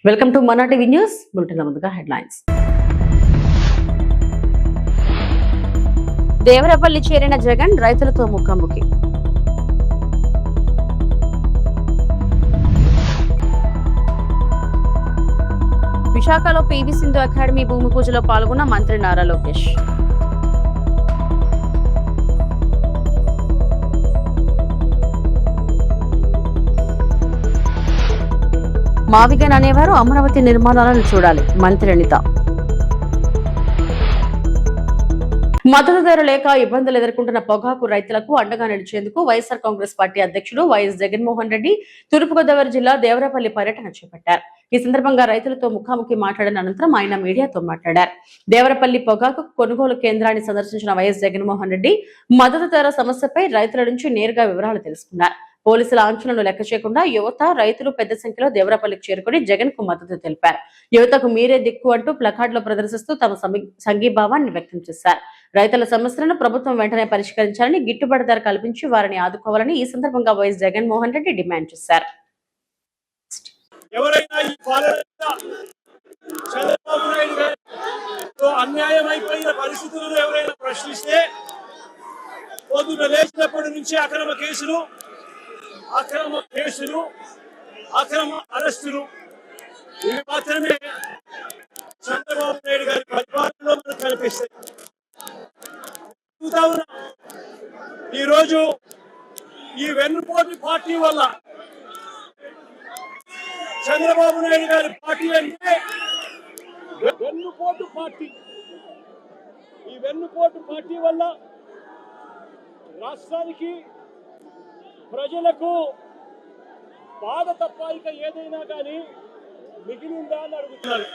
Welcome to Manna TV news bulletin. ముందుగా headlines. Devarapalli చేరిన జగన్ రైతులతో ముఖాముఖి. విశాఖలో పీవీ సింధు అకాడమీ భూమి పూజలో పాల్గొన్న మంత్రి నారా లోకేష్. మావిగన్ అనేవారు అమరావతి నిర్మాణాలను చూడాలి, మంత్రి అనిత. మద్దతుదారు లేక ఇబ్బందులు ఎదుర్కొంటున్న పొగాకు రైతులకు అండగా నిలిచేందుకు వైఎస్ఆర్ కాంగ్రెస్ పార్టీ అధ్యక్షుడు వైఎస్ జగన్మోహన్ రెడ్డి తూర్పుగోదావరి జిల్లా దేవరపల్లి పర్యటన చేపట్టారు. ఈ సందర్భంగా రైతులతో ముఖాముఖి మాట్లాడిన అనంతరం ఆయన మీడియాతో మాట్లాడారు. దేవరపల్లి పొగాకు కొనుగోలు కేంద్రాన్ని సందర్శించిన వైఎస్ జగన్మోహన్ రెడ్డి మద్దతుదారు సమస్యపై రైతుల నుంచి నేరుగా వివరాలు తెలుసుకున్నారు. పోలీసుల ఆంక్షలను లెక్క చేయకుండా యువత, రైతులు పెద్ద సంఖ్యలో దేవరపల్లికి చేరుకుని జగన్ కు మద్దతు తెలిపారు. యువతకు మీరే దిక్కు అంటూ ప్లకార్డులు ప్రదర్శిస్తూ తమ సంఘీభావాన్ని వ్యక్తం చేశారు. రైతుల సమస్యలను ప్రభుత్వం వెంటనే పరిష్కరించాలని, గిట్టుబాటు ధర కల్పించి వారిని ఆదుకోవాలని ఈ సందర్భంగా వైఎస్ జగన్మోహన్ రెడ్డి డిమాండ్ చేశారు. అన్యాయమైపోయిన పరిస్థితులను ఎవరైనా ప్రశ్నిస్తే పొద్దున లేచినప్పటి నుంచి అక్రమ అరెస్టులు ఇవి మాత్రమే చంద్రబాబు నాయుడు గారి పరిపాలనలో మనకు కనిపిస్తాయి. ఈరోజు ఈ వెన్నుపోటు పార్టీ వల్ల చంద్రబాబు నాయుడు గారి పార్టీ అంటే వెన్నుపోటు పార్టీ. ఈ వెన్నుపోటు పార్టీ వల్ల రాష్ట్రానికి, ప్రజలకు బాధ తప్ప ఇక ఏదైనా కానీ మిగిలిందా అని అడుగుతున్నారు.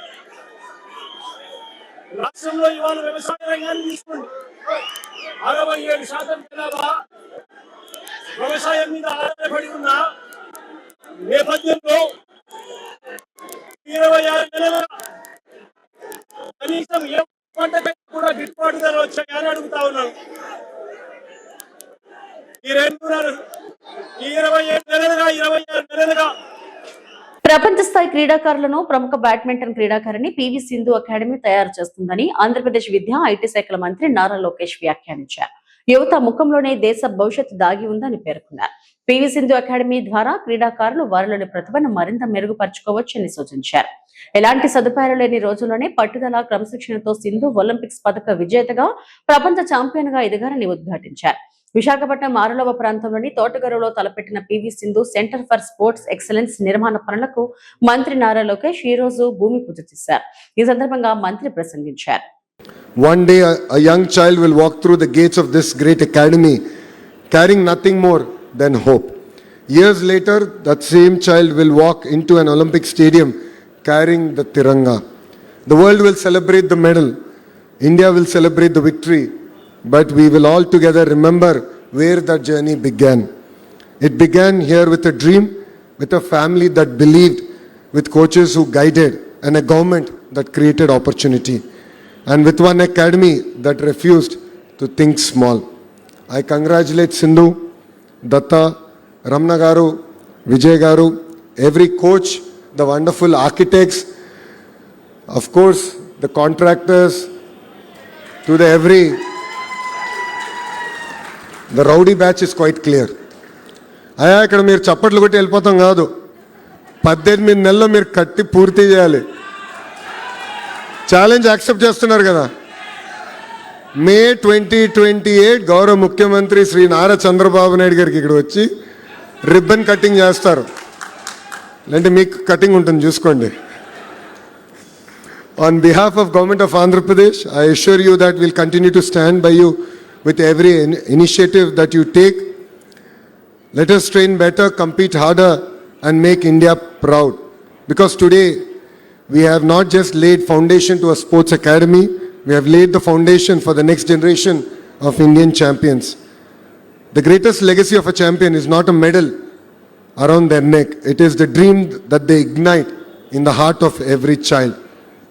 రాష్ట్రంలో ఇవాళ వ్యవసాయ రంగాన్ని తీసుకోండి. 67% జనాభా వ్యవసాయం మీద ఆధారపడి ఉన్న నేపథ్యంలో 26 నెలల కనీసం ఏ పంటకు కూడా గిట్టుబాటు ధర వచ్చాయని అడుగుతా ఉన్నాను. ఈ 27 నెలలుగా ప్రపంచ స్థాయి క్రీడాకారులను ప్రముఖ బ్యాడ్మింటన్ క్రీడాకారిణి పీవీ సింధు అకాడమీ తయారు చేస్తుందని ఆంధ్రప్రదేశ్ విద్యా, ఐటీ శాఖల మంత్రి నారా లోకేష్ వ్యాఖ్యానించారు. యువత ముఖంలోనే దేశ భవిష్యత్తు దాగి ఉందని పేర్కొన్నారు. పీవీ సింధు అకాడమీ ద్వారా క్రీడాకారులు వారిలోని ప్రతిభను మరింత మెరుగుపరుచుకోవచ్చని సూచించారు. ఎలాంటి సదుపాయాలు లేని రోజుల్లోనే పట్టుదల, క్రమశిక్షణతో సింధు ఒలింపిక్స్ పథక విజేతగా, ప్రపంచ ఛాంపియన్ గా ఎదగారని ఉద్ఘాటించారు. విశాఖపట్నం మారులవ ప్రాంతంలోని తోటగరులో తలపెట్టిన PV Sindhu centre for sports excellence నిర్మాణ పనులకు మంత్రి నారా లోకేష్ ఈ రోజు భూమి పూజ చేశారు. ఈ సందర్భంగా మంత్రి ప్రసంగించారు. One day a young child will walk through the gates of this great academy carrying nothing more than hope. Years later, that same child will walk into an Olympic stadium carrying the Tiranga. The world will celebrate the medal. India will celebrate the victory. But we will all together remember where that journey began. It began here with a dream, with a family that believed, with coaches who guided, and a government that created opportunity, and with one academy that refused to think small. I congratulate Sindhu, Datta, Ramna Garu, Vijay Garu, every coach, the wonderful architects, of course the contractors, to the the rowdy batch is quite clear. అయ్యా ఇక్కడ మీరు చప్పట్లు కొట్టి వెళ్ళిపోతాం కాదు, 18 నెలల్లో మీరు కట్టి పూర్తి చేయాలి. ఛాలెంజ్ యాక్సెప్ట్ చేస్తున్నారు కదా. మే 2028 గౌరవ ముఖ్యమంత్రి శ్రీ నారా చంద్రబాబు నాయుడు గారికి ఇక్కడ వచ్చి రిబ్బన్ కటింగ్ చేస్తారు. అంటే మీకు కటింగ్ ఉంటుంది చూసుకోండి. On behalf of Government of Andhra Pradesh, I assure you that we'll continue to stand by you with every initiative that you take. Let us train better, compete harder, and make India proud. Because today, we have not just laid foundation to a sports academy, we have laid the foundation for the next generation of Indian champions. The greatest legacy of a champion is not a medal around their neck. It is the dream that they ignite in the heart of every child.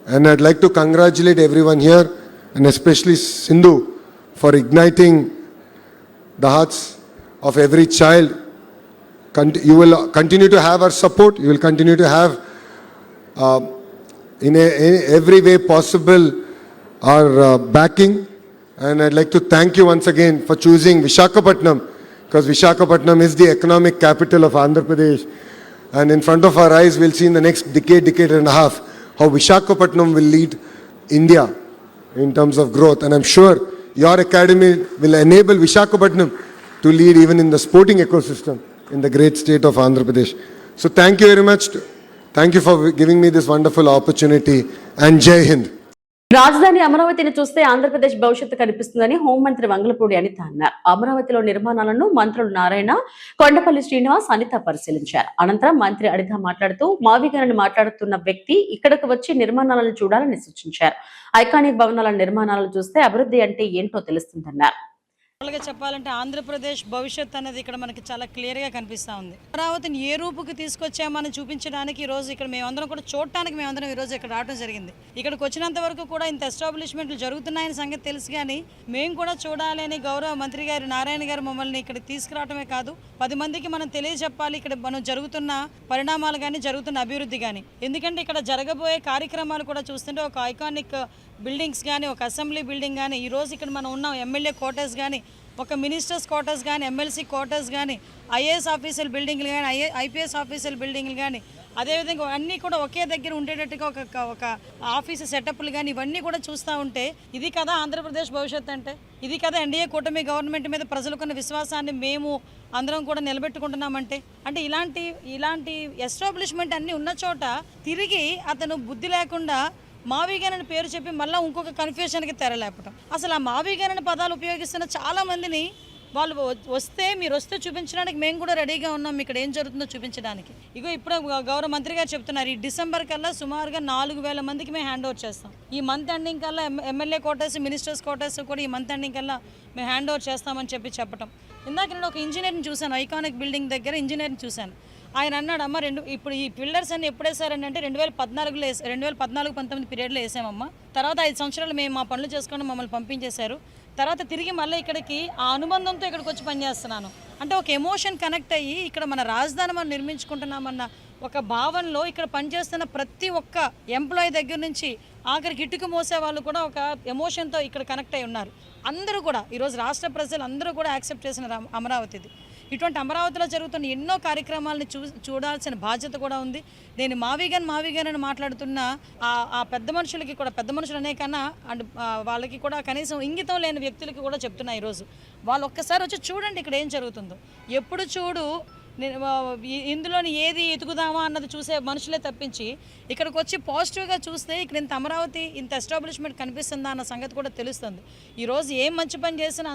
And I'd like to congratulate everyone here, and especially Sindhu, for igniting the hearts of every child. You will continue to have our support. You will continue to have uh, in every way possible are backing. And I'd like to thank you once again for choosing Vishakhapatnam, because Vishakhapatnam is the economic capital of Andhra Pradesh. And in front of our eyes, we'll see in the next decade and a half, how Vishakhapatnam will lead India in terms of growth. And I'm sure your academy will enable Vishakhapatnam to lead even in the sporting ecosystem in the great state of Andhra Pradesh. So thank you very much. Thank you for giving me this wonderful opportunity. And Jai Hind. రాజధాని అమరావతిని చూస్తే ఆంధ్రప్రదేశ్ భవిష్యత్తు కనిపిస్తుందని హోంమంత్రి వంగలపూడి అనిత అన్నారు. అమరావతిలో నిర్మాణాలను మంత్రులు నారాయణ, కొండపల్లి శ్రీనివాస్, అనిత పరిశీలించారు. అనంతరం మంత్రి అనిత మాట్లాడుతూ మావిగారని మాట్లాడుతున్న వ్యక్తి ఇక్కడకు వచ్చి నిర్మాణాలను చూడాలని సూచించారు. ఐకానిక్ భవనాల నిర్మాణాలను చూస్తే అభివృద్ధి అంటే ఏంటో తెలుస్తుందన్నారు. చెప్పాలంటే ఆంధ్రప్రదేశ్ భవిష్యత్ అనేది ఇక్కడ మనకి చాలా క్లియర్గా కనిపిస్తూ ఉంది. అమరావతిని ఏ రూపుకి తీసుకొచ్చామని చూపించడానికి ఈ రోజు ఇక్కడ మేమందరం కూడా చూడటానికి మేమందరం ఈ రోజు ఇక్కడ రావడం జరిగింది. ఇక్కడికి వచ్చినంత వరకు కూడా ఇంత ఎస్టాబ్లిష్మెంట్లు జరుగుతున్నాయని సంగతి తెలుసు, కానీ మేము కూడా చూడాలని గౌరవ మంత్రి గారు నారాయణ గారు మమ్మల్ని ఇక్కడ తీసుకురావడమే కాదు, 10 మందికి మనం తెలియజెప్పాలి ఇక్కడ మనం జరుగుతున్న పరిణామాలు కానీ జరుగుతున్న అభివృద్ధి కానీ. ఎందుకంటే ఇక్కడ జరగబోయే కార్యక్రమాలు కూడా చూస్తుంటే ఒక ఐకానిక్ బిల్డింగ్స్ కానీ, ఒక అసెంబ్లీ బిల్డింగ్ కానీ, ఈరోజు ఇక్కడ మనం ఉన్నాం ఎమ్మెల్యే క్వార్టర్స్ కానీ, ఒక మినిస్టర్స్ క్వార్టర్స్ కానీ, ఎమ్మెల్సీ క్వార్టర్స్ కానీ, ఐఏఎస్ ఆఫీసర్ బిల్డింగ్లు కానీ, ఐపీఎస్ ఆఫీసర్ బిల్డింగ్లు కానీ, అదేవిధంగా అన్నీ కూడా ఒకే దగ్గర ఉండేటట్టుగా ఒక ఆఫీసు సెటప్లు కానీ ఇవన్నీ కూడా చూస్తూ ఉంటే ఇది కదా ఆంధ్రప్రదేశ్ భవిష్యత్తు అంటే, ఇది కదా ఎన్డీఏ కూటమి గవర్నమెంట్ మీద ప్రజలకున్న విశ్వాసాన్ని మేము అందరం కూడా నిలబెట్టుకుంటున్నామంటే. అంటే ఇలాంటి ఎస్టాబ్లిష్మెంట్ అన్నీ ఉన్న చోట తిరిగి అతను బుద్ధి లేకుండా మావిగానని పేరు చెప్పి మళ్ళీ ఇంకొక కన్ఫ్యూషన్కి తెరలేపటం. అసలు ఆ మావిగానని పదాలు ఉపయోగిస్తున్న చాలామందిని వాళ్ళు మీరు వస్తే చూపించడానికి మేము కూడా రెడీగా ఉన్నాం, ఇక్కడ ఏం జరుగుతుందో చూపించడానికి. ఇగో ఇప్పుడు గౌరవ మంత్రి గారు చెప్తున్నారు, ఈ డిసెంబర్ కల్లా సుమారుగా 4000 మందికి మేము హ్యాండ్ ఓవర్ చేస్తాం. ఈ మంత్ ఎండింగ్ కల్లా ఎమ్మెల్యే క్వార్టర్స్, మినిస్టర్స్ క్వార్టర్స్ కూడా ఈ మంత్ ఎండింగ్ కల్లా మేము హ్యాండ్ ఓవర్ చేస్తామని చెప్పటం. ఇందాక నేను ఒక ఇంజనీర్ని చూశాను, ఐకానిక్ బిల్డింగ్ దగ్గర ఇంజనీర్ని చూశాను. ఆయన అన్నాడు, అమ్మ ఇప్పుడు ఈ పిల్లర్స్ అన్ని ఎప్పుడు వేసారని అంటే 2014లో 2014-19 పీరియడ్లో వేసామమ్మా. తర్వాత 5 సంవత్సరాలు మేము మా పనులు చేసుకొని మమ్మల్ని పంపించేశారు. తర్వాత తిరిగి మళ్ళీ ఇక్కడికి ఆ అనుబంధంతో ఇక్కడికి వచ్చి పనిచేస్తున్నాను అంటే ఒక ఎమోషన్ కనెక్ట్ అయ్యి ఇక్కడ మన రాజధాని మనం నిర్మించుకుంటున్నామన్న ఒక భావనలో ఇక్కడ పనిచేస్తున్న ప్రతి ఒక్క ఎంప్లాయీ దగ్గర నుంచి ఆఖరికి ఇటుకు మోసే వాళ్ళు కూడా ఒక ఎమోషన్తో ఇక్కడ కనెక్ట్ అయి ఉన్నారు. అందరూ కూడా ఈరోజు రాష్ట్ర ప్రజలు అందరూ కూడా యాక్సెప్ట్ చేసిన అమరావతిది. ఇటువంటి అమరావతిలో జరుగుతున్న ఎన్నో కార్యక్రమాలను చూడాల్సిన బాధ్యత కూడా ఉంది. నేను మావిగాన్ అని మాట్లాడుతున్న ఆ పెద్ద మనుషులకి కూడా, పెద్ద మనుషులు అనే కన్నా అండ్ వాళ్ళకి కూడా కనీసం ఇంగితం లేని వ్యక్తులకి కూడా చెప్తున్నా, ఈరోజు వాళ్ళు ఒక్కసారి వచ్చి చూడండి ఇక్కడ ఏం జరుగుతుందో. ఎప్పుడు చూడు ఇందులోని ఏది ఎతుకుదామా అన్నది చూసే మనుషులే తప్పించి ఇక్కడికి వచ్చి పాజిటివ్గా చూస్తే ఇక్కడ ఇంత అమరావతి ఇంత ఎస్టాబ్లిష్మెంట్ కనిపిస్తుందా అన్న సంగతి కూడా తెలుస్తుంది. ఈరోజు ఏం మంచి పని చేసినా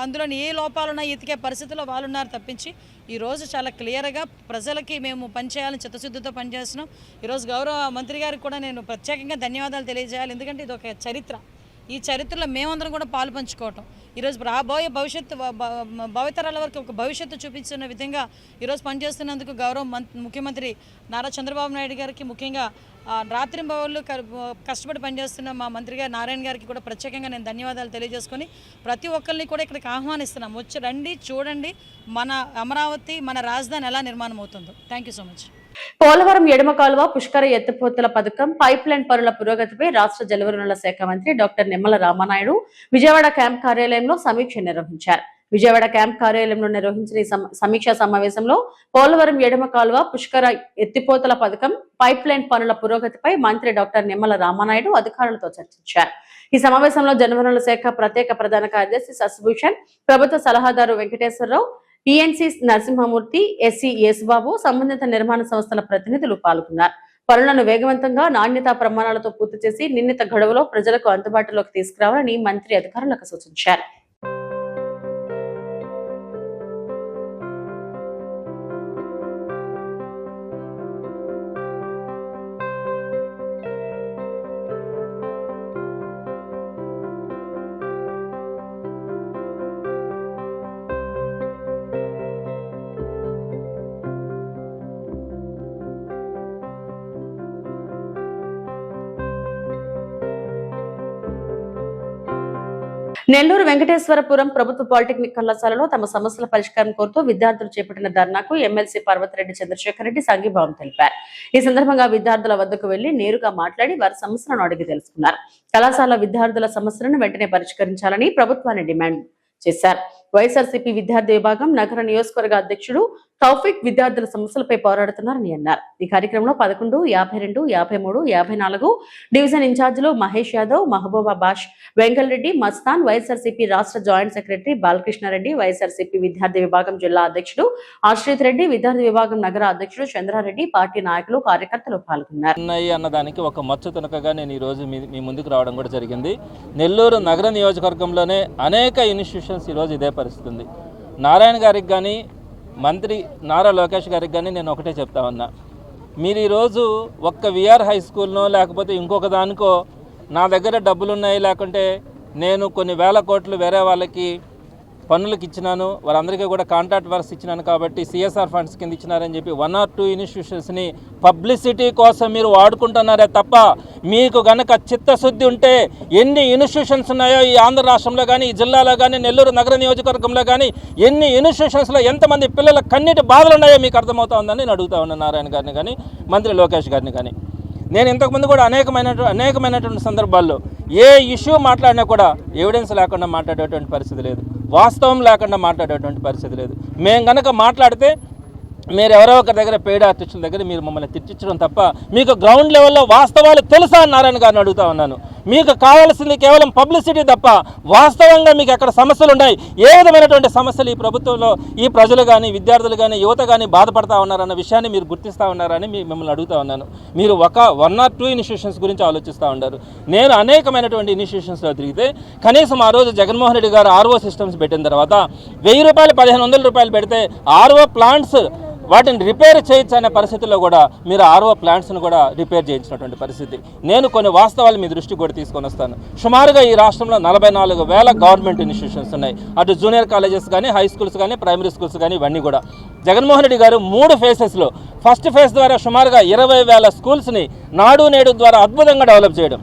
అందులోని ఏ లోపాలున్నా ఎతికే పరిస్థితుల్లో వాళ్ళు ఉన్నారు తప్పించి ఈరోజు చాలా క్లియర్గా ప్రజలకి మేము పనిచేయాలని చిత్తశుద్ధితో పనిచేస్తున్నాం. ఈరోజు గౌరవ మంత్రి గారికి కూడా నేను ప్రత్యేకంగా ధన్యవాదాలు తెలియజేయాలి. ఎందుకంటే ఇది ఒక చరిత్ర, ఈ చరిత్రలో మేమందరం కూడా పాలు పంచుకోవటం, ఈరోజు రాబోయే భావితరాల వరకు ఒక భవిష్యత్తు చూపించిన విధంగా ఈరోజు పనిచేస్తున్నందుకు గౌరవ ముఖ్యమంత్రి నారా చంద్రబాబు నాయుడు గారికి, ముఖ్యంగా రాత్రింబవళ్ళు కష్టపడి పనిచేస్తున్న మా మంత్రి గారు నారాయణ గారికి కూడా ప్రత్యేకంగా నేను ధన్యవాదాలు తెలియజేసుకొని ప్రతి ఒక్కరిని కూడా ఇక్కడికి ఆహ్వానిస్తున్నాం. వచ్చి రండి, చూడండి మన అమరావతి, మన రాజధాని ఎలా నిర్మాణం అవుతుందో. Thank you so much. Polavaram ఎడమ కాలువ పుష్కర ఎత్తిపోతల పథకం పైప్ లైన్ పనుల పురోగతిపై రాష్ట్ర జలవనరుల శాఖ మంత్రి డాక్టర్ నిమ్మల రామనాయుడు విజయవాడ క్యాంప్ కార్యాలయంలో సమీక్ష నిర్వహించారు. విజయవాడ క్యాంప్ కార్యాలయంలో నిర్వహించిన ఈ సమీక్షా సమావేశంలో పోలవరం ఎడమ కాలువ పుష్కర ఎత్తిపోతల పథకం పైప్ లైన్ పనుల పురోగతిపై మంత్రి డాక్టర్ నిమ్మల రామనాయుడు అధికారులతో చర్చించారు. ఈ సమావేశంలో జలవనరుల శాఖ ప్రత్యేక ప్రధాన కార్యదర్శి శశిభూషణ్, ప్రభుత్వ సలహాదారు వెంకటేశ్వరరావు, ఈఎన్సీ నరసింహమూర్తి, ఎస్సీ యేసుబాబు, సంబంధిత నిర్మాణ సంస్థల ప్రతినిధులు పాల్గొన్నారు. పనులను వేగవంతంగా నాణ్యతా ప్రమాణాలతో పూర్తి చేసి నిర్ణీత గడువులో ప్రజలకు అందుబాటులోకి తీసుకురావాలని మంత్రి అధికారులకు సూచించారు. నెల్లూరు వెంకటేశ్వరపురం ప్రభుత్వ పాలిటెక్నిక్ కళాశాలలో తమ సమస్యల పరిష్కారం కోరుతూ విద్యార్థులు చేపట్టిన ధర్నాకు ఎమ్మెల్సీ పర్వతిరెడ్డి చంద్రశేఖర్ రెడ్డి సంఘీభావం తెలిపారు. ఈ సందర్భంగా విద్యార్థుల వద్దకు వెళ్లి నేరుగా మాట్లాడి వారి సమస్యలను అడిగి తెలుసుకున్నారు. కళాశాల విద్యార్థుల సమస్యలను వెంటనే పరిష్కరించాలని ప్రభుత్వాన్ని డిమాండ్ చేశారు. వైఎస్ఆర్సీపీ విద్యార్థి విభాగం నగర నియోజకవర్గ అధ్యక్షుడు తౌఫిక్ విద్యార్థుల సమస్యలపై పోరాడుతున్నారని అన్నారు. ఈ కార్యక్రమంలో 11, 52, 53, 54 డివిజన్ ఇన్ఛార్జీలు మహేష్ యాదవ్, మహబూబా బాష్, వెంకల్రెడ్డి, మస్తాన్, వైఎస్ఆర్సీపీ రాష్ట్ర జాయింట్ సెక్రటరీ బాలకృష్ణారెడ్డి, వైఎస్ఆర్సీపీ విద్యార్థి విభాగం జిల్లా అధ్యక్షుడు ఆశ్రిత్ రెడ్డి, విద్యార్థి విభాగం నగర అధ్యక్షుడు చంద్రారెడ్డి, పార్టీ నాయకులు, కార్యకర్తలు పాల్గొన్నారు. అన్నదానికి ఒక మచ్చ తునకగా నేను ఈ రోజు మీ ముందుకు రావడం కూడా జరిగింది. నెల్లూరు నగర నియోజకవర్గంలోనే అనేక ఇన్స్టిట్యూషన్స్ ఈరోజు ఇదే పరిస్థితి ఉంది. నారాయణ గారికి కానీ మంత్రి నారా లోకేష్ గారికి కానీ నేను ఒకటే చెప్తా ఉన్నా, మీరు ఈరోజు ఒక్క విఆర్ హై స్కూల్నో లేకపోతే ఇంకొక దానికో నా దగ్గర డబ్బులు ఉన్నాయి, లేకుంటే నేను కొన్ని వేల కోట్లు వేరే వాళ్ళకి పన్నులకు ఇచ్చినాను, వారందరికీ కూడా కాంట్రాక్ట్ వర్క్స్ ఇచ్చినాను కాబట్టి సిఎస్ఆర్ ఫండ్స్ కింద ఇచ్చినారని చెప్పి 1 or 2 ఇన్స్టిట్యూషన్స్ని పబ్లిసిటీ కోసం మీరు వాడుకుంటున్నారే తప్ప మీకు గనక చిత్తశుద్ధి ఉంటే ఎన్ని ఇన్స్టిట్యూషన్స్ ఉన్నాయో ఈ ఆంధ్ర రాష్ట్రంలో కానీ, ఈ జిల్లాలో కానీ, నెల్లూరు నగర నియోజకవర్గంలో కానీ ఎన్ని ఇన్స్టిట్యూషన్స్లో ఎంతమంది పిల్లల కన్నీటి బాధలు ఉన్నాయో మీకు అర్థమవుతా ఉందని నేను అడుగుతా ఉన్నాను నారాయణ గారిని కానీ, మంత్రి లోకేష్ గారిని కానీ. నేను ఇంతకుముందు కూడా అనేకమైనటువంటి సందర్భాల్లో ఏ ఇష్యూ మాట్లాడినా కూడా ఎవిడెన్స్ లేకుండా మాట్లాడేటువంటి పరిస్థితి లేదు, వాస్తవం లేకుండా మాట్లాడేటువంటి పరిస్థితి లేదు. మేము కనుక మాట్లాడితే మీరు ఎవరో ఒకరి దగ్గర పెయిడ్ ఆర్టిస్టుల దగ్గర మీరు మమ్మల్ని తిట్టించడం తప్ప మీకు గ్రౌండ్ లెవెల్లో వాస్తవాలు తెలుసా నారాయణ గారిని అడుగుతా ఉన్నాను. మీకు కావాల్సింది కేవలం పబ్లిసిటీ తప్ప వాస్తవంగా మీకు ఎక్కడ సమస్యలు ఉన్నాయి, ఏ విధమైనటువంటి సమస్యలు ఈ ప్రభుత్వంలో ఈ ప్రజలు కానీ, విద్యార్థులు కానీ, యువత కానీ బాధపడతా ఉన్నారన్న విషయాన్ని మీరు గుర్తిస్తూ ఉన్నారని మిమ్మల్ని అడుగుతా ఉన్నాను. మీరు 1 or 2 ఇన్స్టిట్యూషన్స్ గురించి ఆలోచిస్తూ ఉన్నారు. నేను అనేకమైనటువంటి ఇన్స్టిట్యూషన్స్లో తిరిగితే కనీసం ఆ రోజు జగన్మోహన్ రెడ్డి గారు ఆర్ఓ సిస్టమ్స్ పెట్టిన తర్వాత 1000 రూపాయలు 1500 రూపాయలు పెడితే ఆర్ఓ ప్లాంట్స్ వాటిని రిపేర్ చేయొచ్చు అనే పరిస్థితుల్లో కూడా మీరు ఆర్ఓ ప్లాంట్స్ను కూడా రిపేర్ చేయించినటువంటి పరిస్థితి. నేను కొన్ని వాస్తవాలు మీ దృష్టికి కూడా తీసుకొని వస్తాను. సుమారుగా ఈ రాష్ట్రంలో 44,000 గవర్నమెంట్ ఇన్స్టిట్యూషన్స్ ఉన్నాయి. అటు జూనియర్ కాలేజెస్ కానీ, హై స్కూల్స్ కానీ, ప్రైమరీ స్కూల్స్ కానీ, ఇవన్నీ కూడా జగన్మోహన్ రెడ్డి గారు 3 ఫేజెస్లో ఫస్ట్ ఫేజ్ ద్వారా సుమారుగా 20,000 స్కూల్స్ని నాడు నేడు ద్వారా అద్భుతంగా డెవలప్ చేయడం,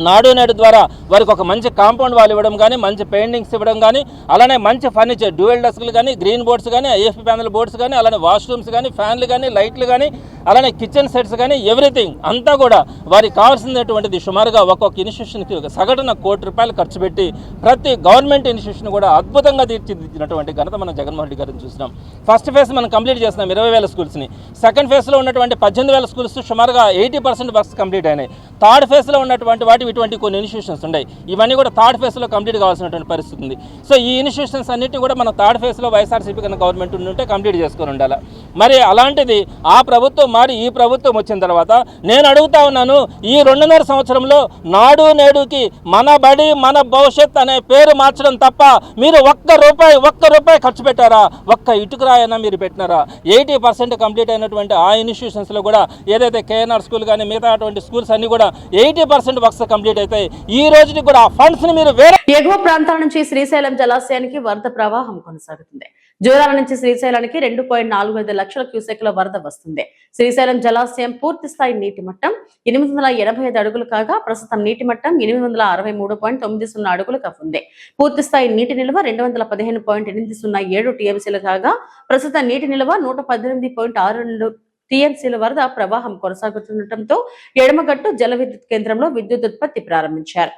నాడు నేడు ద్వారా వారికి ఒక మంచి కాంపౌండ్ వాల్ ఇవ్వడం కానీ, మంచి పెయింటింగ్స్ ఇవ్వడం కానీ, అలానే మంచి ఫర్నిచర్, డ్యూయల్ డెస్క్లు కానీ, గ్రీన్ బోర్డ్స్ కానీ, ఐఎఫ్పి ప్యానల్ బోర్డ్స్ కానీ, అలానే వాష్రూమ్స్ కానీ, ఫ్యాన్లు కానీ, లైట్లు కానీ, అలానే కిచెన్ సెట్స్ కానీ, ఎవ్రీథింగ్ అంతా కూడా వారికి కావాల్సినటువంటిది సుమారుగా ఒక్కొక్క ఇన్స్టిట్యూషన్కి సగటున ₹1 కోటి ఖర్చు పెట్టి ప్రతి గవర్నమెంట్ ఇన్స్టిట్యూషన్ కూడా అద్భుతంగా తీర్చిదిద్దినటువంటి ఘనత మనం జగన్మోహన్ రెడ్డి గారిని చూసినాం. ఫస్ట్ ఫేజ్ మనం కంప్లీట్ చేస్తున్నాం 20,000 స్కూల్స్ని. సెకండ్ ఫేజ్లో ఉన్నటువంటి 18,000 స్కూల్స్ సుమారుగా 80% వర్క్స్ కంప్లీట్ అయినాయి. థర్డ్ ఫేజ్లో ఉన్నటువంటి ఇటువంటి కొన్ని ఇన్స్టిట్యూషన్స్ ఉన్నాయి. ఇవన్నీ కూడా థర్డ్ ఫేజ్లో కంప్లీట్ కావాల్సినటువంటి పరిస్థితి ఉంది. సో ఈ ఇన్స్టిట్యూషన్స్ అన్నింటినీ కూడా మనం థర్డ్ ఫేజ్లో వైఎస్ఆర్సీపీ కన్నా గవర్నమెంట్ ఉంటే కంప్లీట్ చేసుకొని ఉండాలి. మరి అలాంటిది ఆ ప్రభుత్వం మారి ఈ ప్రభుత్వం వచ్చిన తర్వాత నేను అడుగుతా ఉన్నాను, ఈ 2.5 సంవత్సరంలో నాడు నేడుకి మన బడి మన భవిష్యత్ అనే పేరు మార్చడం తప్ప మీరు ఒక్క రూపాయి ఖర్చు పెట్టారా? ఒక్క ఇటుకరాయన్నా మీరు పెట్టినారా? 80% కంప్లీట్ అయినటువంటి ఆ ఇన్స్టిట్యూషన్స్లో కూడా ఏదైతే కేఎన్ఆర్ స్కూల్ కానీ మిగతా అటువంటి స్కూల్స్ అన్ని కూడా 80% వర్క్స్ కంప్లీట్ అవుతాయి. ఈ రోజుకి కూడా ఆ ఫండ్స్ ని మీరు ఎగువ ప్రాంతాల నుంచి శ్రీశైలం జలాశయానికి వరద ప్రవాహం కొనసాగుతుంది. జూరాల నుంచి శ్రీశైలానికి 2.45 లక్షల క్యూసెక్ల వరద వస్తుంది. శ్రీశైలం జలాశయం పూర్తి స్థాయి నీటి మట్టం 885 అడుగులు కాగా ప్రస్తుతం నీటి మట్టం 863.90 అడుగులుగా ఉంది. పూర్తి స్థాయి నీటి నిల్వ 215.807 టీఎంసీలు కాగా ప్రస్తుత నీటి నిల్వ 118.62 టీఎంసీల వరద ప్రవాహం కొనసాగుతుండటంతో ఎడమగట్టు జల విద్యుత్ కేంద్రంలో విద్యుత్ ఉత్పత్తి ప్రారంభించారు.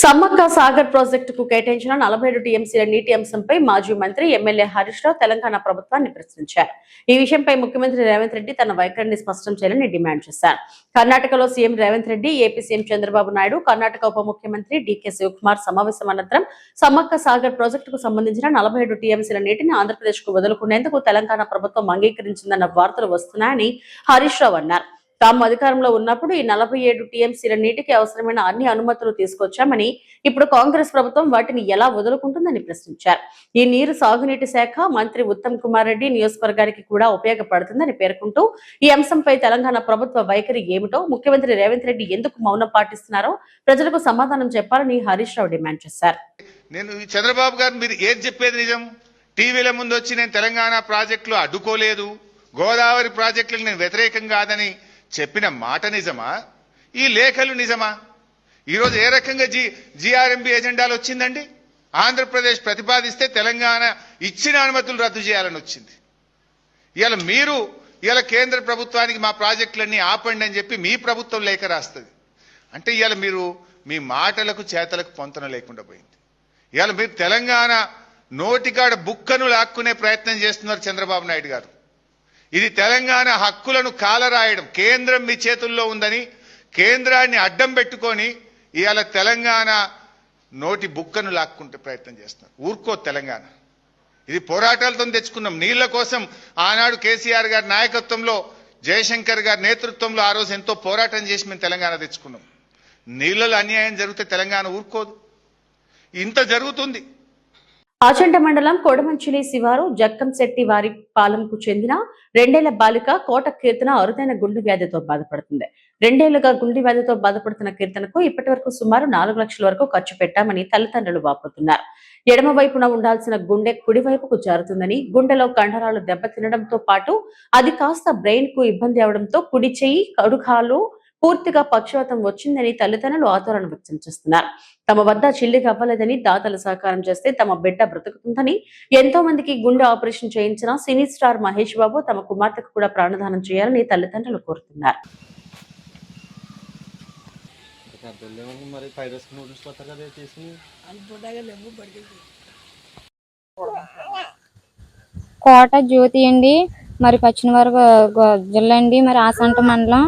సమ్మక్క సాగర్ ప్రాజెక్టుకు కేటాయించిన 47 టీఎంసీల నీటి అంశంపై మాజీ మంత్రి ఎమ్మెల్యే హరీష్ రావు తెలంగాణ ప్రభుత్వాన్ని ప్రశ్నించారు. ఈ విషయంపై ముఖ్యమంత్రి రేవంత్ రెడ్డి తన వైఖరిని స్పష్టం చేయాలని డిమాండ్ చేశారు. కర్ణాటకలో CM Revanth Reddy, AP CM Chandrababu Naidu, Karnataka ఉప ముఖ్యమంత్రి డీకే శివకుమార్ సమావేశం అనంతరం సమ్మక్క సాగర్ ప్రాజెక్టుకు సంబంధించిన 47 టీఎంసీల నీటిని ఆంధ్రప్రదేశ్ కు వదులుకునేందుకు తెలంగాణ ప్రభుత్వం అంగీకరించిందన్న వార్తలు వస్తున్నాయని హరీష్ రావు అన్నారు. తాము అధికారంలో ఉన్నప్పుడు ఈ 47 టీఎంసీల నీటికి అవసరమైన అన్ని అనుమతులు తీసుకొచ్చామని, ఇప్పుడు కాంగ్రెస్ ప్రభుత్వం వాటిని ఎలా వదులుకుంటుందని ప్రశ్నించారు. ఈ నీరు సాగునీటి శాఖ మంత్రి ఉత్తమ్ కుమార్ రెడ్డి నియోజకవర్గానికి కూడా ఉపయోగపడుతుందని పేర్కొంటూ ఈ అంశంపై తెలంగాణ ప్రభుత్వ వైఖరి ఏమిటో, ముఖ్యమంత్రి రేవంత్ రెడ్డి ఎందుకు మౌనం పాటిస్తున్నారో ప్రజలకు సమాధానం చెప్పాలని హరీష్ రావు డిమాండ్ చేశారు. నేను చంద్రబాబు గారు మీరు ఏది చెప్పేది నిజం? టీవీల ముందు వచ్చి నేను తెలంగాణ ప్రాజెక్టులు అడ్డుకోలేదు, గోదావరి ప్రాజెక్టులకు నేను వ్యతిరేకం కాదని చెప్పిన మాట నిజమా? ఈ లేఖలు నిజమా? ఈరోజు ఏ రకంగా జిఆర్ఎంబి ఎజెండాలు వచ్చిందండి? ఆంధ్రప్రదేశ్ ప్రతిపాదిస్తే తెలంగాణ ఇచ్చిన అనుమతులు రద్దు చేయాలని వచ్చింది. ఇవాళ కేంద్ర ప్రభుత్వానికి మా ప్రాజెక్టులన్నీ ఆపండి అని చెప్పి మీ ప్రభుత్వం లేఖ రాస్తుంది. అంటే ఇవాళ మీరు మీ మాటలకు చేతలకు పొంతన లేకుండా పోయింది. ఇవాళ మీరు తెలంగాణ నోటికాడ బుక్కను లాక్కునే ప్రయత్నం చేస్తున్నారు చంద్రబాబు నాయుడు గారు. ఇది తెలంగాణ హక్కులను కాలరాయడం. కేంద్రం మీ చేతుల్లో ఉందని కేంద్రాన్ని అడ్డం పెట్టుకొని ఇవాళ తెలంగాణ నోటి బుక్కను లాక్కుంటే ప్రయత్నం చేస్తున్నారు. ఊరుకో తెలంగాణ. ఇది పోరాటాలతో తెచ్చుకున్నాం. నీళ్ల కోసం ఆనాడు కేసీఆర్ గారి నాయకత్వంలో, జయశంకర్ గారి నేతృత్వంలో ఆ రోజు ఎంతో పోరాటం చేసి మేము తెలంగాణ తెచ్చుకున్నాం. నీళ్లలో అన్యాయం జరిగితే తెలంగాణ ఊరుకోదు. ఇంత జరుగుతుంది. ఆచంట మండలం కోడమంచిలి శివారు జక్కంశెట్టి వారి పాలెంకు చెందిన 2 ఏళ్ల బాలిక కోట కీర్తన అరుదైన గుండె వ్యాధితో బాధపడుతుంది. 2 ఏళ్లుగా గుండె వ్యాధితో బాధపడుతున్న కీర్తనకు ఇప్పటి వరకు సుమారు 4 లక్షల వరకు ఖర్చు పెట్టామని తల్లిదండ్రులు వాపోతున్నారు. ఎడమ వైపున ఉండాల్సిన గుండె కుడివైపుకు జారుతుందని, గుండెలో కండరాలు దెబ్బతినడంతో పాటు అది కాస్త బ్రెయిన్ కు ఇబ్బంది అవడంతో కుడి చెయ్యి, కడుకాలు పూర్తిగా పక్షవాతం వచ్చిందని తల్లిదండ్రులు ఆందోళన వ్యక్తం చేస్తున్నారు. తమ వద్ద చిల్లిగా అవ్వలేదని, దాతలు సహకారం చేస్తే తమ బిడ్డ బ్రతుకుతుందని, ఎంతో మందికి గుండె ఆపరేషన్ చేయించిన సినీ స్టార్ మహేష్ బాబు తమ కుమార్తెకు కూడా ప్రాణదానం చేయాలని తల్లిదండ్రులు కోరుతున్నారు. కోట జ్యోతి అండి, మరి పశ్చిమవరం జిల్లా అండి, మరి ఆసంట మండలం.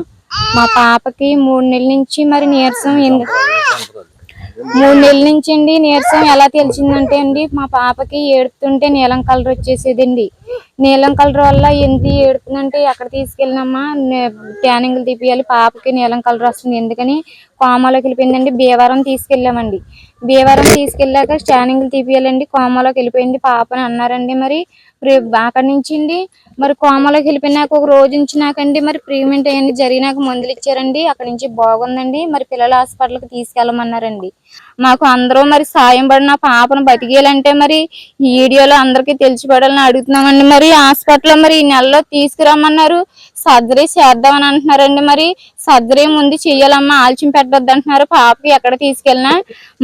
మా పాపకి 3 నెలల నుంచి మరి నీరసం 3 నెలల నుంచి అండి నీరసం ఎలా తెలిసిందంటే అండి, మా పాపకి ఏడుతుంటే నీలం కలర్ వచ్చేసేదండి. నీలం కలర్ వల్ల ఎంత ఏడుతుందంటే ఎక్కడ తీసుకెళ్ళినమ్మా ట్యానింగ్లు తీపియాలి, పాపకి నీలం కలర్ వస్తుంది ఎందుకని కోమాలోకి వెళ్ళిపోయిందండి. భీమవరం తీసుకెళ్ళామండి. భీమవరం తీసుకెళ్ళాక స్కానింగ్లు తీపియాలండి, కోమాలోకి వెళ్ళిపోయింది పాపని అన్నారండి. మరి అక్కడి నుంచి అండి మరి కోమాలోకి వెళ్ళిపోయినాక ఒక రోజు ఉంచినాకండి మరి ట్రీట్మెంట్ అయ్యండి, జరిగినాక మందులు ఇచ్చారండి. అక్కడి నుంచి బాగుందండి. మరి పిల్లల హాస్పిటల్కి తీసుకెళ్ళమన్నారండి. మాకు అందరూ మరి సాయం పడిన పాపను బతికేయాలంటే మరి ఈ వీడియోలో అందరికీ తెలిసిపడాలని అడుగుతున్నామండి. మరి హాస్పిటల్లో మరి ఈ నెలలో తీసుకురమ్మన్నారు, సర్జరీ చేద్దామని అంటున్నారండి. మరి సర్జరీ ముందు చెయ్యాలమ్మా, ఆలస్యం పెట్టద్దు అంటున్నారు. పాపకి ఎక్కడ తీసుకెళ్ళినా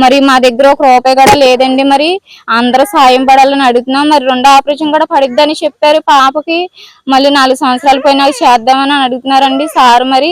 మరి మా దగ్గర 1 రూపాయి కూడా లేదండి. మరి అందరూ సాయం పడాలని అడుగుతున్నాం. మరి 2వ ఆపరేషన్ కూడా పడిద్దని చెప్పారు పాపకి. మళ్ళీ 4 సంవత్సరాల పైన చేద్దామని అడుగుతున్నారండి సార్. మరి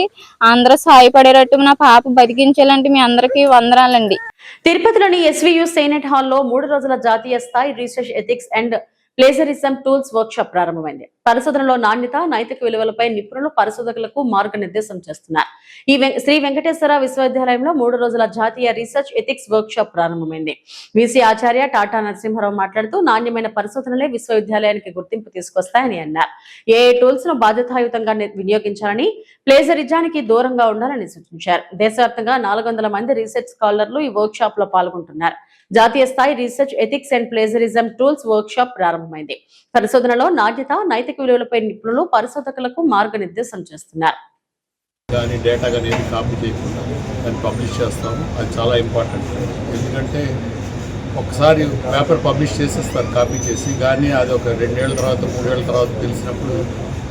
అందరూ సాయపడేటట్టు నా పాప బతికించాలంటే మీ అందరికీ వందనాలండి. తిరుపతిలోని ఎస్వియు సెనేట్ హాల్లో 3 రోజుల జాతీయ స్థాయి research ethics and plagiarism tools work shop ప్రారంభమైంది. పరిశోధనలో నాణ్యత, నైతిక విలువలపై నిపుణులు పరిశోధకులకు మార్గనిర్దేశం చేస్తున్నారు. ఈ శ్రీ వెంకటేశ్వర విశ్వవిద్యాలయంలో 3 రోజుల జాతీయ రీసెర్చ్ ఎథిక్స్ వర్క్ షాప్ ప్రారంభమైంది. విసి ఆచార్య టాటా నరసింహారావు మాట్లాడుతూ నాణ్యమైన పరిశోధనలే విశ్వవిద్యాలయానికి గుర్తింపు తీసుకొస్తాయని అన్నారు. ఏ టూల్స్ ను బాధ్యతాయుతంగా వినియోగించాలని, ప్లేజరిజానికి దూరంగా ఉండాలని సూచించారు. దేశవ్యాప్తంగా 400 మంది రీసెర్చ్ స్కాలర్లు ఈ వర్క్ షాప్ లో పాల్గొంటున్నారు. జాతీయ స్థాయి research ethics and plagiarism tools work shop ప్రారంభమైంది. పరిశోధనలో నాణ్యత, నైతిక విలువలపై నిపుణులు పరిశోధకులకు మార్గనిర్దేశం చేస్తున్నారు. డేటా కానీ కాపీ చేయకుండా దాన్ని పబ్లిష్ చేస్తాము. అది చాలా ఇంపార్టెంట్. ఎందుకంటే ఒకసారి పేపర్ పబ్లిష్ చేసేస్తారు కాపీ చేసి, కానీ అది ఒక 2 ఏళ్ల తర్వాత 3 ఏళ్ల తర్వాత తెలిసినప్పుడు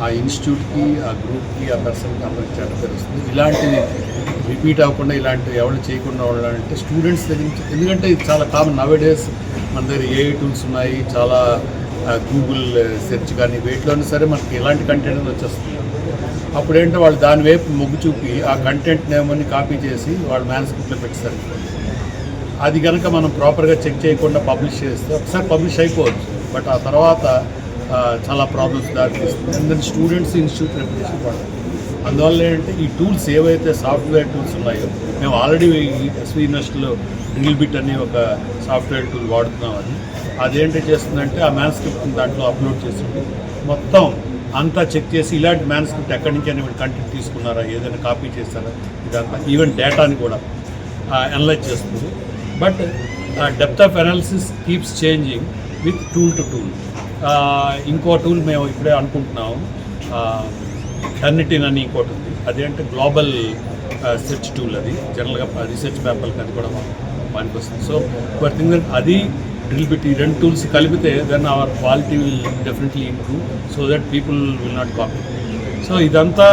ఆ ఇన్స్టిట్యూట్కి, ఆ గ్రూప్కి, ఆ పర్సన్కి అందరికి చెడ్డ తెలుస్తుంది. ఇలాంటివి రిపీట్ అవ్వకుండా, ఇలాంటివి ఎవరు చేయకుండా ఉండాలంటే స్టూడెంట్స్ దగ్గర నుంచి, ఎందుకంటే ఇది చాలా కామన్ నవ్ డేస్. మన దగ్గర ఏఐ టూల్స్ ఉన్నాయి, చాలా గూగుల్ సెర్చ్ కానీ వేటిలోనే సరే మనకి ఎలాంటి కంటెంట్ వచ్చేస్తుంది. అప్పుడు ఏంటో వాళ్ళు దాని వైపు మొగ్గు చూపి ఆ కంటెంట్ నేమని కాపీ చేసి వాళ్ళు మ్యాన్స్క్రిప్ట్లో పెట్టేస్తారు. అది కనుక మనం ప్రాపర్గా చెక్ చేయకుండా పబ్లిష్ చేస్తే ఒకసారి పబ్లిష్ అయిపోవచ్చు, బట్ ఆ తర్వాత చాలా ప్రాబ్లమ్స్ దారితీస్తుంది. And then students institute reputation పడుతుంది. అందువల్ల ఏంటంటే ఈ టూల్స్ ఏవైతే సాఫ్ట్వేర్ టూల్స్ ఉన్నాయో, మేము ఆల్రెడీ ఎస్వి యూనివర్సిటీలో డ్రిల్ బిట్ అని ఒక సాఫ్ట్వేర్ టూల్ వాడుతున్నాం. అదేంటి చేస్తుందంటే ఆ మ్యాన్స్క్రిప్ట్ని దాంట్లో అప్లోడ్ చేస్తుంది, మొత్తం అంతా చెక్ చేసి ఇలాంటి మ్యాన్స్క్రిప్ట్ ఎక్కడి నుంచి అయినా కంటెంట్ తీసుకున్నారా, ఏదైనా కాపీ చేస్తారా, ఇదంతా ఈవెన్ డేటాని కూడా అనలైజ్ చేస్తుంది. But depth of analysis keeps changing with tool to tool. ఇంకో టూల్ మేము ఇప్పుడే అనుకుంటున్నాము, టర్నిటిన్ అని ఇంకోటి ఉంది. అదేంటే గ్లోబల్ సెర్చ్ టూల్. అది జనరల్గా రీసెర్చ్ పేపర్కి అది కూడా పనికి వస్తుంది. సో బట్ థింక్ దట్ అది డ్రిల్ బిట్, ఈ రెండు టూల్స్ కలిపితే then our quality will definitely improve so that people will not copy. So ఇదంతా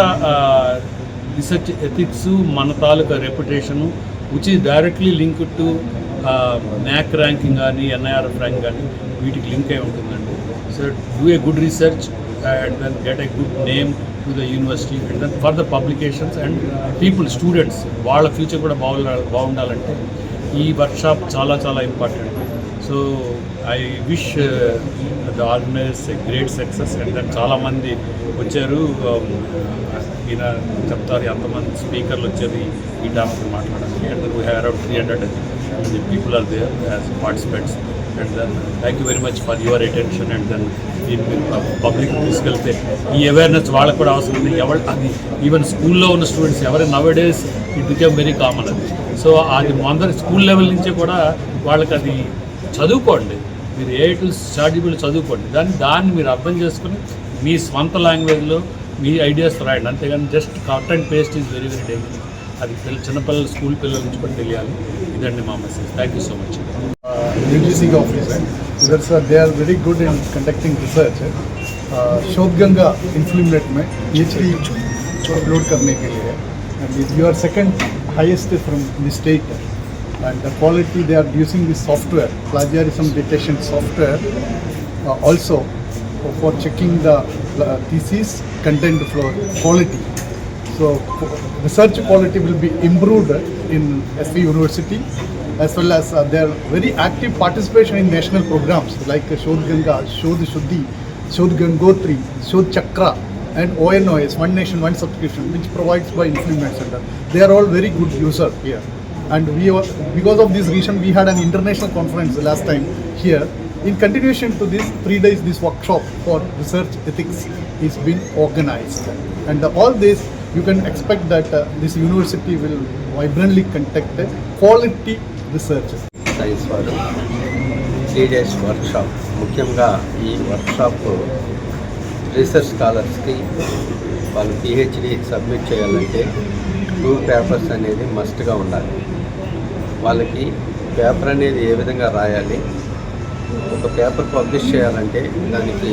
రీసెర్చ్ ఎథిక్స్, మన తాలూకా reputation which is directly link to NAAC ranking కానీ ఎన్ఐఆర్ఎఫ్ ర్యాంక్ కానీ వీటికి లింక్ అయి ఉంటుందండి. So do a good research and then get a good name to the university and then for the publications and people, students వాళ్ళ future కూడా బాగుండాలంటే ఈ workshop చాలా చాలా important. So I wish the organisers a great success. And then చాలామంది వచ్చారు, ఈయన చెప్తారు ఎంతమంది స్పీకర్లు వచ్చారు ఈ టాపిక్ మాట్లాడడానికి. And we have around 300 people are there as participants. And then thank you very much for your attention. And then దీన్ని పబ్లిక్ తీసుకెళ్తే ఈ అవేర్నెస్ వాళ్ళకు కూడా అవసరం ఉంది. అది ఈవెన్ స్కూల్లో ఉన్న స్టూడెంట్స్ ఎవరైనా now days it became very common అది. సో అది అందరి స్కూల్ లెవెల్ నుంచే కూడా వాళ్ళకి అది చదువుకోండి, మీరు ఏ టు స్టార్టిబుల్ చదువుకోండి, దాన్ని మీరు అర్థం చేసుకుని మీ స్వంత లాంగ్వేజ్లో మీ ఐడియాస్ రాయండి. అంతేగాని just cut and paste is very very dangerous. అది చిన్నపిల్లలు, స్కూల్ పిల్లల నుంచి కూడా తెలియాలి. ఇదండి మా message. Thank you so much. UGC office है उधर sir they are very good in conducting research. Shodhganga INFLIBNET में PhD अपलोड करने के लिए है and you are second highest from the state and the quality they are using this software, plagiarism detection software, also for checking the thesis content flow quality. So research quality will be improved in SV University, as well as their very active participation in national programs like Shodh Ganga, Shodh Shuddhi, Shodh Gangotri, Shodh Chakra and ONOS, One Nation One Subscription, which provides by Influment Center. They are all very good users here. And because of this reason, we had an international conference last time here. In continuation to this, 3 days this workshop for research ethics is being organized. And all this, you can expect that this university will vibrantly conduct quality research. Science వారు 3 days workshop, ముఖ్యంగా ఈ workshop research స్కాలర్స్కి వాళ్ళు PhD submit చేయాలంటే 2 papers అనేది మస్ట్గా ఉండాలి. వాళ్ళకి paper అనేది ఏ విధంగా రాయాలి, ఒక పేపర్ పబ్లిష్ చేయాలంటే దానికి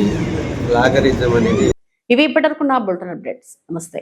ప్లాగరిజం అనేది. ఇవి ఇప్పటివరకు నా బులెటిన్ అప్డేట్స్. నమస్తే.